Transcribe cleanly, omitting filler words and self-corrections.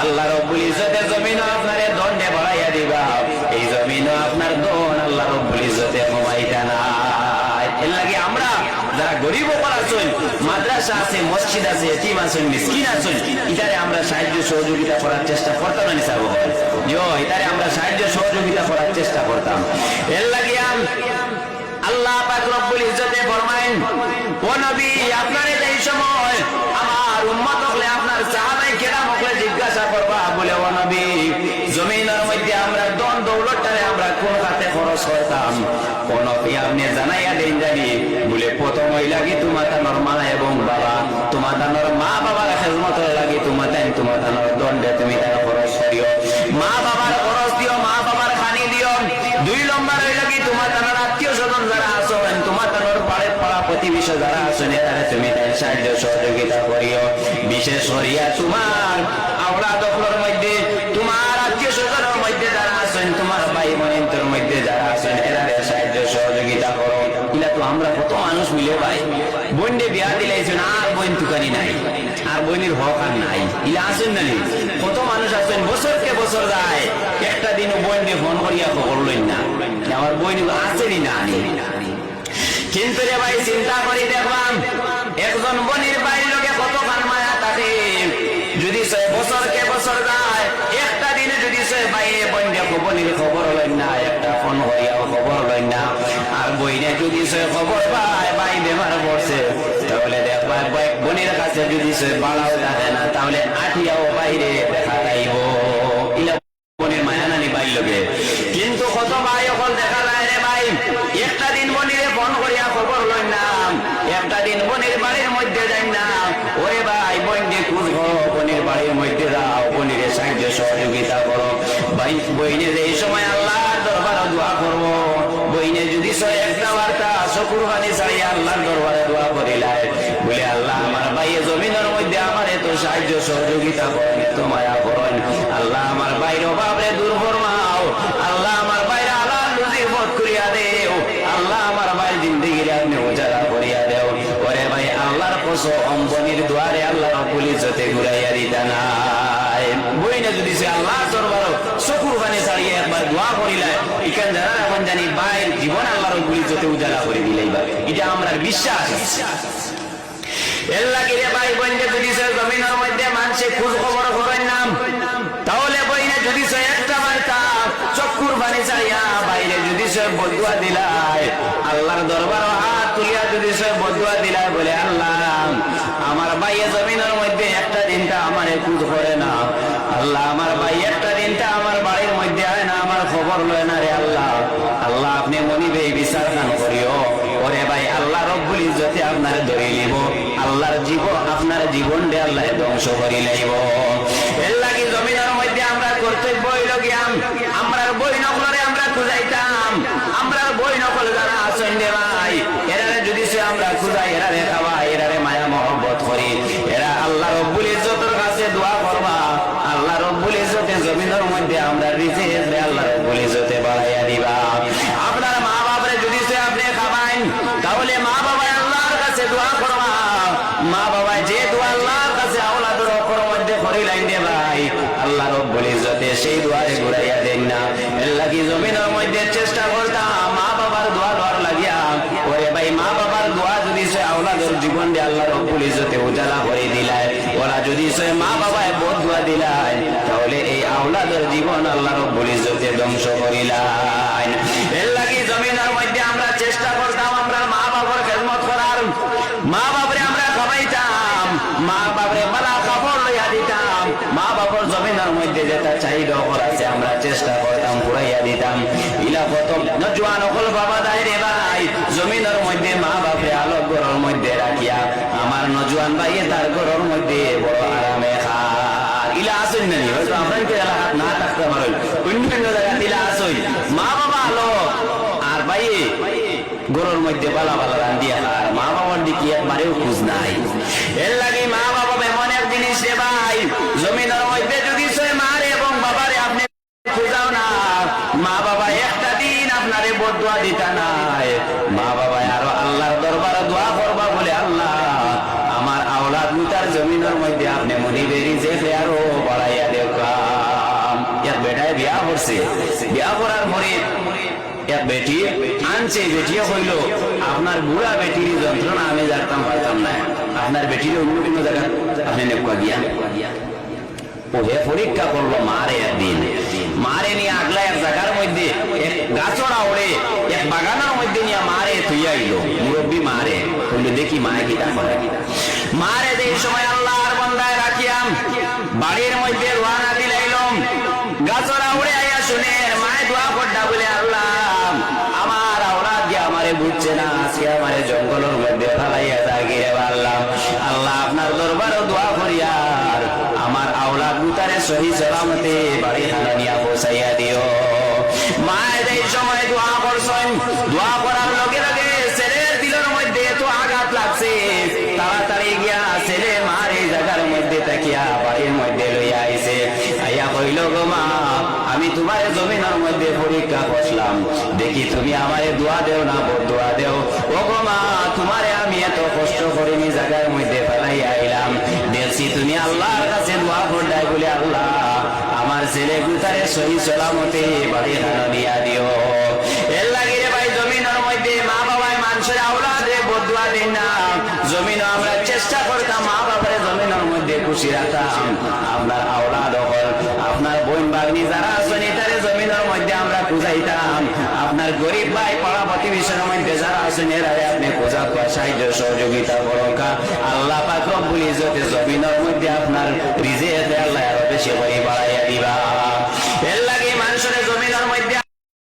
আল্লাহ রব্বুল ইজ্জতে জমিন আপনারে দণ্ডে বাড়াইয়া দিবা, এই জমিন আপনার দন আল্লাহ রব্বুল ইজ্জতে কমাইতা নাই। এর লাগি আমরা যারা গরিব ওপর আছেন, মাদ্রাসা আছে, মসজিদ আছে, এতিম আছেন, মিসকিন আছেন, ইতারে আমরা সাহায্য সহযোগিতা করার চেষ্টা করতাম না নিসাব ইতারে আমরা সাহায্য সহযোগিতা করার চেষ্টা করতাম। এর লাগি আল্লাহ পাক রব্বুল ইজ্জতে ফরমায়েন, ও নবী আপনারে এই সময় আমার উম্মত হলে আপনার সাহাবায়ে কেরাম হলে জিজ্ঞাসা করবা বলে, ও নবী জমিনের মধ্যে আমরা ধন দৌলতটারে আমরা কোন খাতে খরচ করতাম, কোন আপনি জানাইয়া দেন জানি বলে, প্রথমই লাগি তোমার তানোর মা এবং বাবা, তোমার তানোর মা বাবার খেদমতের লাগি তোমার তানোর দণ্ডে তুমি তার খরচ করিও, মা বাবার খরচ দিও, মা বাবার খানি দিও। 2 নম্বর লাগি তোমার তানোর আত্মীয় স্বজন যারা আছেন, তোমার তানোর পাড়ের পাড়া প্রতিবেশী যারা আছেন, এরা তুমি তার সাহায্য সহযোগিতা করিও। বিশেষ করিয়া তোমার আওলাদ দখলের মধ্যে, তোমার আত্মীয় স্বজনের মধ্যে যারা আছেন, তোমার ভাই বোনের মধ্যে যারা আছেন, এরা সাহায্য সহযোগিতা করো। ইলা তো আমরা কত মানুষ মিলে ভাই বোনকে বিয়া দিলাইছেন, আর বোন তুকানি নাই, আর বোনের হক আর নাই, ইলা আছেন না? কত মানুষ আছেন বছরকে বছর যায়, একটা দিনও বোনকে ফোন করিয়া খবর লইন না, আমার বোন আসেনি না। কিন্তু রে ভাই চিন্তা করি দেখলাম, একজন বোনের বাইর লোকে কত খান মায়া থাকে, যদি 6 বছরকে বছর যায়, একটা দিনে যদি 6 ভাই বোনকে বোনের খবর লইন না, একটা ফোন করিয়াও খবর লইন না, আর বইনে যদি 6 খবর পায় ভাই বেমার পড়ছে, তাহলে দেখবা বোনের কাছে যদি 6 বাড়াও থাকে না, তাহলে আঠিয়াও বাইরে দেখা যাইব। বোনের মায়া নানি বাইর লোকে। কিন্তু কত ভাই এখন দেখা যায় রে ভাই, একটা দিন বোনের ফোন করিয়া খবর লইন না, একটা দিন বোনের বাড়ির মধ্যে যাই না, ওরে ভাই বোনকে খুঁজবো, বোনের বাড়ির মধ্যে যাও, বোনের সাহায্য সহযোগিতা করো। ভাই বইনে এই সময় আল্লাহর দরবারে দোয়া করবো, বইনে যদি একটা বার্তা চকুর পানি ছাড়িয়ে আল্লাহর দরবারে দোয়া করিলাই বলে, আল্লাহ আমার ভাই জমিনের মধ্যে আমার এত সাহায্য সহযোগিতা করেন, এত মায়া করেন, আল্লাহ আমার ভাইয়ের অভাবে দূর ফরমাও, আল্লাহ আমার ভাইয়ের আল্লাহ রুজি পথ করিয়া দেও, আল্লাহ আমার ভাই জিন্দেগির আপনি উজাড়া করিয়া দেও। ওরে ভাই আল্লাহর কসম বোনের দুয়ারে আল্লাহ রব্বুল ইজ্জতে ঘুরাইয়া দিতা নাই। বইনে যদি সে আল্লাহর দরবারে চকুর পানি ছাড়িয়ে একবার দোয়া করিলাই, এখান যারা এখন জানি ভাইয়ের জীবন আল্লাহ রব্বুল ইজ্জতে উজাড়া করে দিলেই বা, এটা আমরা বিশ্বাস। এর লাগি রে ভাই বোনকে যদি জমিনের মধ্যে মানুষে খোঁজ খবর করেন নাম, তাহলে বইনে যদি একটা বার্তা চক্ষুর পানি চাইয়া বাইরে যদি বদুয়া দিলাই, আল্লাহর দরবার হাত তুলিয়া যদি বদুয়া দিলাই বলে, আল্লাহ আমার ভাইয়ে জমিনের মধ্যে একটা দিনটা আমার খোঁজ করে না, আল্লাহ আমার ভাই একটা দিনটা আমার বাড়ির মধ্যে হয় না, আমার খবর লয় না রে আল্লাহ, আল্লাহ আপনি মনিবে বিচার দান করিও। ওরে ভাই আল্লাহ রব্বুল ইজ্জতে আপনার ধরে নিব, আল্লাহর আপনার জীবনটা আল্লাহ ধ্বংস করি লাইব। এর লাগি জমিনের মধ্যে আমরা কর্তব্য হইল গিয়াম, আমরা বই নকলরে আমরা খুঁজাইতাম, আমরা বই নকল যারা আছেন রে ভাই, এরারে যদি আমরা খুঁজাই, এরারে খাওয়াই, এরারে মায়া মহব্বত করি, এরা আল্লাহ রব্বুল ইজ্জতের কাছে দোয়া করবা, আল্লাহ রব্বুল ইজ্জতে জমিনের মধ্যে আমরা রিজিক আল্লাহ রব্বুল ইজ্জতে বাড়াইয়া দিবা। আপনার মা বাবারে যদি আপনি খাবাইন, তাহলে মা বাবা আল্লাহর কাছে দোয়া করবা, মা বাবা যে দোয়া আল্লাহর কাছে আওলাদের অপর মধ্যে করিলেন রে ভাই, আল্লাহ রব্বুল ইজ্জতে সেই দোয়ারে ঘুরাইয়া দেন না। এর লাগি জমিনের মধ্যে চেষ্টা করতাম মা বাবার দোয়া লওয়ার লাগিয়া। ওরে ভাই মা বাবার দোয়া যদি সে আওলাদের জীবন দিয়ে আল্লাহ রব্বুল ইজ্জতে উজালা করে দিলায়, ওরা যদি সে মা বাবায় বদ দোয়া দিলায়, তাহলে এই আওলাদের জীবন আল্লাহ রব্বুল ইজ্জতে ধ্বংস করিলায়। এর লাগি জমিনের মধ্যে আমরা চেষ্টা করতাম আমরা মা বাবার খেদমত করার, মা বাবারে আমরা খাওয়াইতাম, মা বাবারে মালা কাপড় লইয়া দিতাম, মা বাবার জমিনের মধ্যে যেটা চাহিদা আছে আমরা চেষ্টা করতাম পুরাইয়া দিতাম। ইলা কত নজওয়ান হল বাবা দায় রে ভাই, জমিনের মধ্যে মা বাপরে আলোক ঘরের মধ্যে রাখিয়া আমার নজওয়ান ভাই তার ঘরের মধ্যে বড় আরামে খায়। ইলা আসেন না, হয়তো আপনার এলাকাত না থাকতে পারেন, অন্য অন্য জায়গায় ইলা আসই, মা বাবা আলো আর ভাই ঘরের মধ্যে বালা বালা রান্দিয়া, আর মা বাবার দিকে একবারেও খোঁজ নাই। এর লাগে মা বাবা এমন এক জিনিস রে ভাই, জমিনের মধ্যে যদি মারে এবং বাবারে আপনি খুঁজাও না, মা বাবা একটা দিন আপনারে বদুয়া দিতা নাই, মা বাবা আরো আল্লাহর দরবারে দোয়া করবা বলে, আল্লাহ আমার আওলাদ মুতার জমিনের মধ্যে আপনি মনিবেরি যে আরো বাড়াইয়া দেও। করছে, বিয়া করার পরে এক বেটি আনছে, বেটিও হইল আপনার বুড়া বেটির যন্ত্রণা আমি জানতাম পারতাম না, আপনার বেটির অন্য কোনো জায়গা আপনি নেপা গিয়া ওহে পরীক্ষা করলো মারে একদিন, মারে নিয়ে আগলা এক জায়গার মধ্যে এক গাছড়া ওড়ে এক বাগানের মধ্যে নিয়ে মারে তুইয়া আইলো, মুরব্বী মারে বললো দেখি মায়ে কিটা করে। মারে যে সময় আল্লাহর বান্দায় রাখিয়াম বাড়ির মধ্যে রোয়ানা দিলাইলাম, গাছড়া উড়ে আইয়া শুনে মায়ে দোয়া করডা বলে আল্লাহ আমার আওলাদ দিয়ে আমারে বুঝছে না, আজকে আমারে জঙ্গলের মধ্যে ফালাইয়া জাগিয়ে পারলাম, আল্লাহ আপনার দরবারও দোয়া করিয়ার আমার আওলাদ গুতারে সহি সালামতে বাড়ি হানা নিয়া পৌঁছাইয়া দিও। মায়ের এই সময় দোয়া করছেন, দোয়া করার লগে লগে ছেলের দিলের মধ্যে এত আঘাত লাগছে, তাড়াতাড়ি গিয়া ছেলে মার এই জায়গার মধ্যে তাকিয়া বাড়ির মধ্যে লইয়া আইছে, আইয়া কইল গো মা আমি তোমার জমিনের মধ্যে পরীক্ষা করলাম, দেখি তুমি আমারে দোয়া দেও না বদুয়া দেও, ও গো মা তোমারে আমি এত কষ্ট করিনি জায়গার মধ্যে ফেলাইয়া আইলাম, দেখছি তুমি আল্লাহর কাছে দোয়া করলাই বলে আল্লাহ আমার ছেলে গুতারে সহি সালামতে বাড়ি হানা দিয়া দিও। এর লাগে রে ভাই জমিনের মধ্যে মা বাবায় মানুষের আওলাদে বদুয়া দেন না, জমিনও আমরা চেষ্টা করতাম মা বাবার জমিনের মধ্যে খুশি রাখতাম, আপনার আওলাদ হল আপনার বোন বাগনি যারা আছেন এটারে জমিনের মধ্যে আমরা খুঁজাইতাম, আপনার গরিব ভাই পাড়া প্রতিবেশীর মধ্যে যারা আছেন এরারে আপনি খোঁজা সাহায্য সহযোগিতা করকা, আল্লাহ পাক রব্বুল ইজ্জতে জমিনের মধ্যে আপনার রিজিক আল্লাহ আরো বেশি করে বাড়াইয়া দিবা।